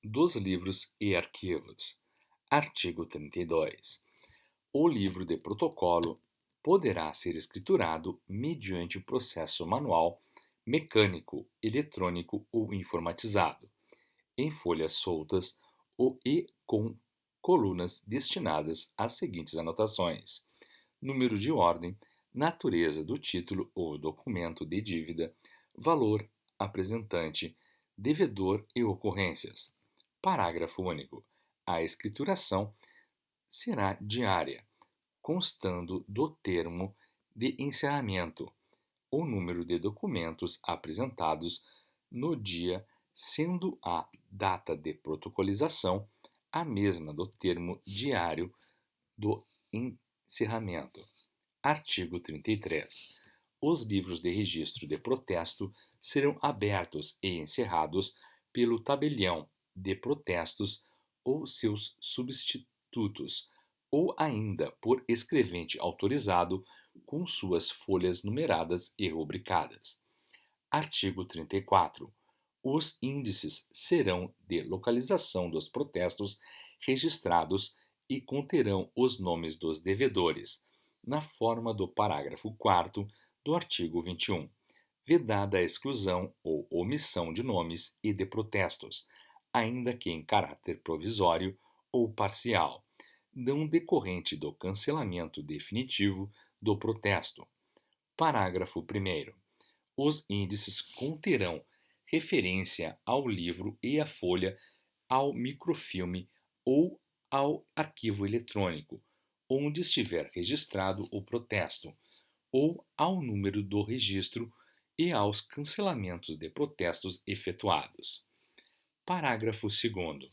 dos livros e arquivos. Artigo 32. O livro de protocolo poderá ser escriturado mediante processo manual, mecânico, eletrônico ou informatizado, em folhas soltas ou e com colunas destinadas às seguintes anotações: número de ordem, natureza do título ou documento de dívida, valor, apresentante, devedor e ocorrências. Parágrafo único. A escrituração será diária, constando do termo de encerramento o número de documentos apresentados no dia, sendo a data de protocolização a mesma do termo diário do encerramento. Artigo 33. Os livros de registro de protesto serão abertos e encerrados pelo tabelião de protestos ou seus substitutos, ou ainda por escrevente autorizado com suas folhas numeradas e rubricadas. Artigo 34. Os índices serão de localização dos protestos registrados e conterão os nomes dos devedores, na forma do parágrafo 4º do artigo 21, vedada a exclusão ou omissão de nomes e de protestos, ainda que em caráter provisório ou parcial, não decorrente do cancelamento definitivo do protesto. Parágrafo 1º. Os índices conterão referência ao livro e à folha, ao microfilme ou ao arquivo eletrônico, onde estiver registrado o protesto, ou ao número do registro e aos cancelamentos de protestos efetuados. Parágrafo 2º.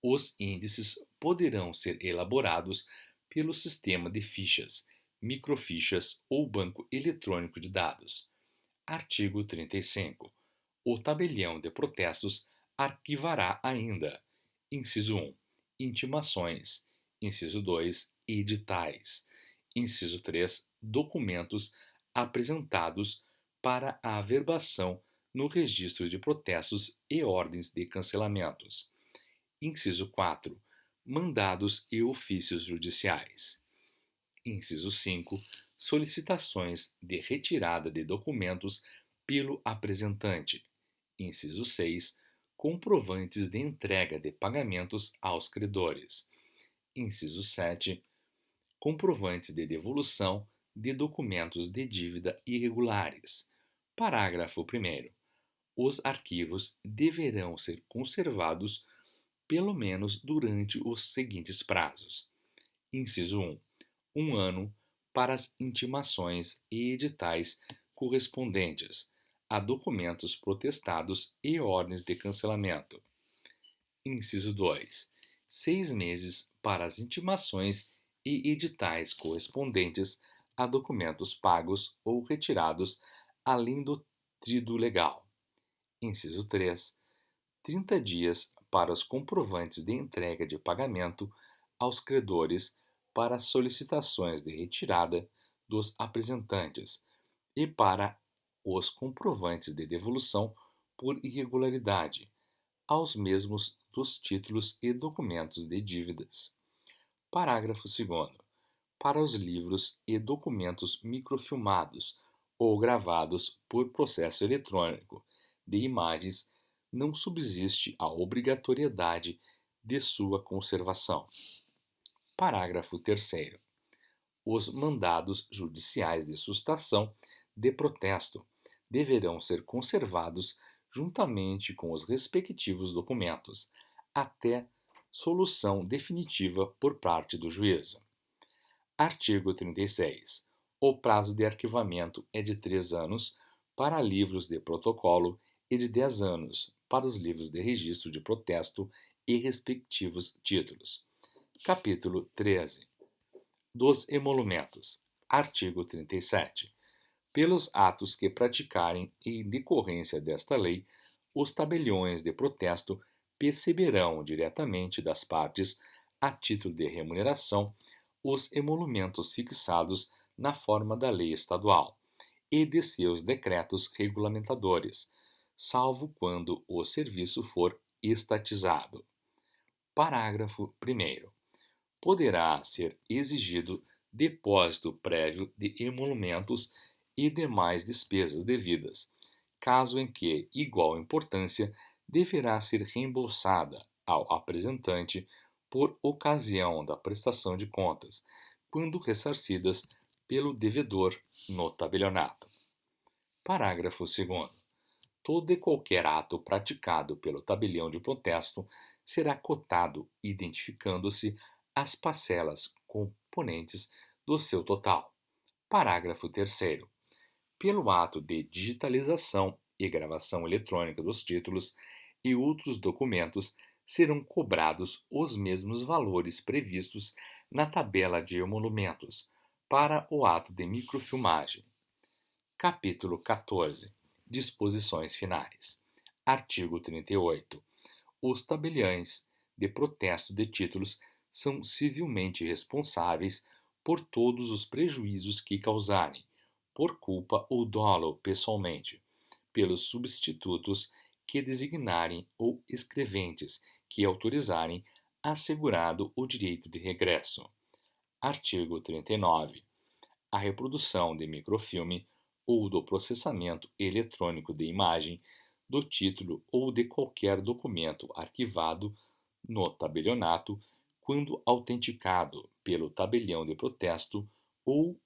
Os índices poderão ser elaborados pelo sistema de fichas, microfichas ou banco eletrônico de dados. Artigo 35. O tabelião de protestos arquivará ainda: inciso 1, intimações; inciso 2, editais; inciso 3, documentos apresentados para a averbação no registro de protestos e ordens de cancelamentos; inciso 4, mandados e ofícios judiciais; inciso 5, solicitações de retirada de documentos pelo apresentante; inciso 6, comprovantes de entrega de pagamentos aos credores; inciso 7, comprovantes de devolução de documentos de dívida irregulares. Parágrafo 1º. Os arquivos deverão ser conservados pelo menos durante os seguintes prazos: inciso 1, 1 ano para as intimações e editais correspondentes a documentos protestados e ordens de cancelamento; inciso 2, 6 meses para as intimações e editais correspondentes a documentos pagos ou retirados além do trido legal; inciso 3, 30 dias para os comprovantes de entrega de pagamento aos credores para solicitações de retirada dos apresentantes e para os comprovantes de devolução por irregularidade, aos mesmos dos títulos e documentos de dívidas. Parágrafo 2º. Para os livros e documentos microfilmados ou gravados por processo eletrônico de imagens, não subsiste a obrigatoriedade de sua conservação. Parágrafo 3º. Os mandados judiciais de sustação de protesto deverão ser conservados juntamente com os respectivos documentos, até solução definitiva por parte do juízo. Artigo 36. O prazo de arquivamento é de 3 anos para livros de protocolo e de 10 anos para os livros de registro de protesto e respectivos títulos. Capítulo 13. Dos emolumentos. Artigo 37. Pelos atos que praticarem em decorrência desta lei, os tabeliões de protesto perceberão diretamente das partes, a título de remuneração, os emolumentos fixados na forma da lei estadual e de seus decretos regulamentadores, salvo quando o serviço for estatizado. Parágrafo 1º. Poderá ser exigido depósito prévio de emolumentos e demais despesas devidas, caso em que igual importância deverá ser reembolsada ao apresentante por ocasião da prestação de contas, quando ressarcidas pelo devedor no tabelionato. Parágrafo 2º. Todo e qualquer ato praticado pelo tabelião de protesto será cotado, identificando-se as parcelas componentes do seu total. Parágrafo 3º. Pelo ato de digitalização e gravação eletrônica dos títulos e outros documentos, serão cobrados os mesmos valores previstos na tabela de emolumentos para o ato de microfilmagem. Capítulo 14. Disposições finais. Artigo 38. Os tabeliães de protesto de títulos são civilmente responsáveis por todos os prejuízos que causarem, por culpa ou dolo pessoalmente, pelos substitutos que designarem ou escreventes que autorizarem, assegurado o direito de regresso. Artigo 39. A reprodução de microfilme ou do processamento eletrônico de imagem do título ou de qualquer documento arquivado no tabelionato, quando autenticado pelo tabelião de protesto ou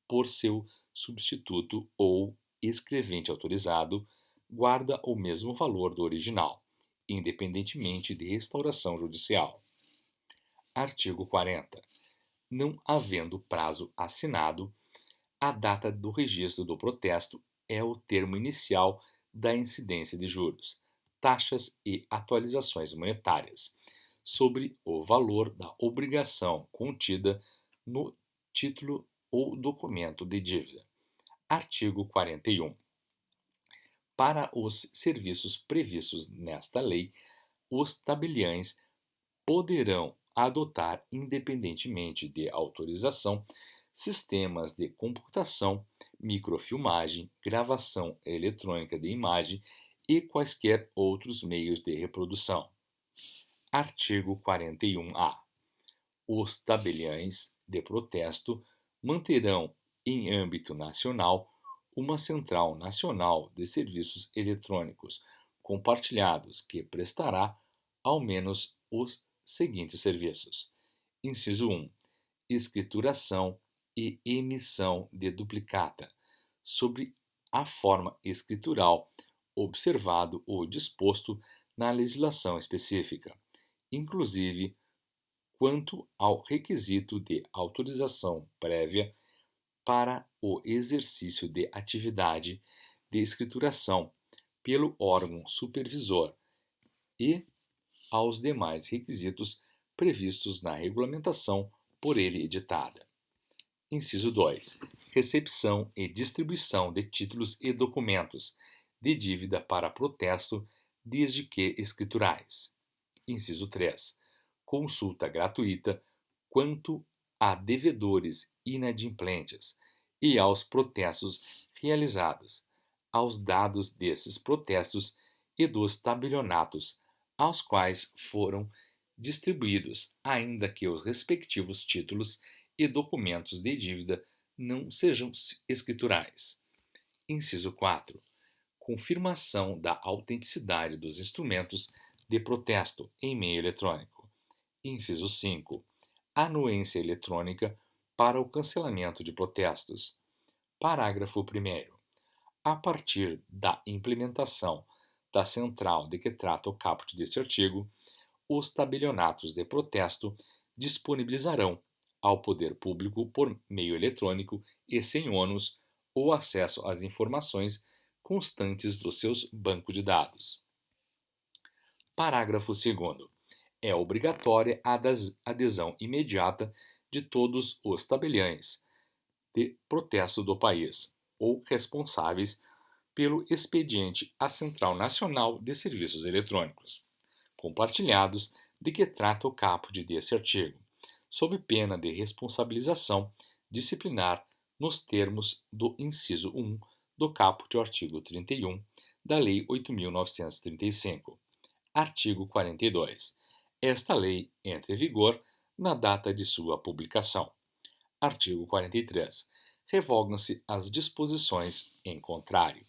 por seu substituto ou escrevente autorizado, guarda o mesmo valor do original, independentemente de restauração judicial. Artigo 40. Não havendo prazo assinado, a data do registro do protesto é o termo inicial da incidência de juros, taxas e atualizações monetárias sobre o valor da obrigação contida no título ou documento de dívida. Artigo 41. Para os serviços previstos nesta lei, os tabeliães poderão adotar, independentemente de autorização, sistemas de computação, microfilmagem, gravação eletrônica de imagem e quaisquer outros meios de reprodução. Artigo 41-A. Os tabeliães de protesto manterão, em âmbito nacional, uma Central Nacional de Serviços Eletrônicos compartilhados que prestará ao menos os seguintes serviços. Inciso 1. Escrituração e emissão de duplicata, sobre a forma escritural, observado o disposto na legislação específica, inclusive quanto ao requisito de autorização prévia para o exercício de atividade de escrituração pelo órgão supervisor e aos demais requisitos previstos na regulamentação por ele editada. Inciso 2. Recepção e distribuição de títulos e documentos de dívida para protesto, desde que escriturais. Inciso 3. Consulta gratuita quanto a devedores inadimplentes e aos protestos realizados, aos dados desses protestos e dos tabelionatos aos quais foram distribuídos, ainda que os respectivos títulos e documentos de dívida não sejam escriturais. Inciso 4. Confirmação da autenticidade dos instrumentos de protesto em meio eletrônico. Inciso 5. Anuência eletrônica para o cancelamento de protestos. Parágrafo 1º. A partir da implementação da central de que trata o caput deste artigo, os tabelionatos de protesto disponibilizarão ao poder público, por meio eletrônico e sem ônus, o acesso às informações constantes dos seus bancos de dados. Parágrafo 2º. É obrigatória a adesão imediata de todos os tabeliães de protesto do país ou responsáveis pelo expediente à Central Nacional de Serviços Eletrônicos, compartilhados, de que trata o caput deste artigo, sob pena de responsabilização disciplinar nos termos do inciso 1 do caput do artigo 31 da Lei 8.935. Artigo 42. esta lei entra em vigor na data de sua publicação. Artigo 43. Revogam-se as disposições em contrário.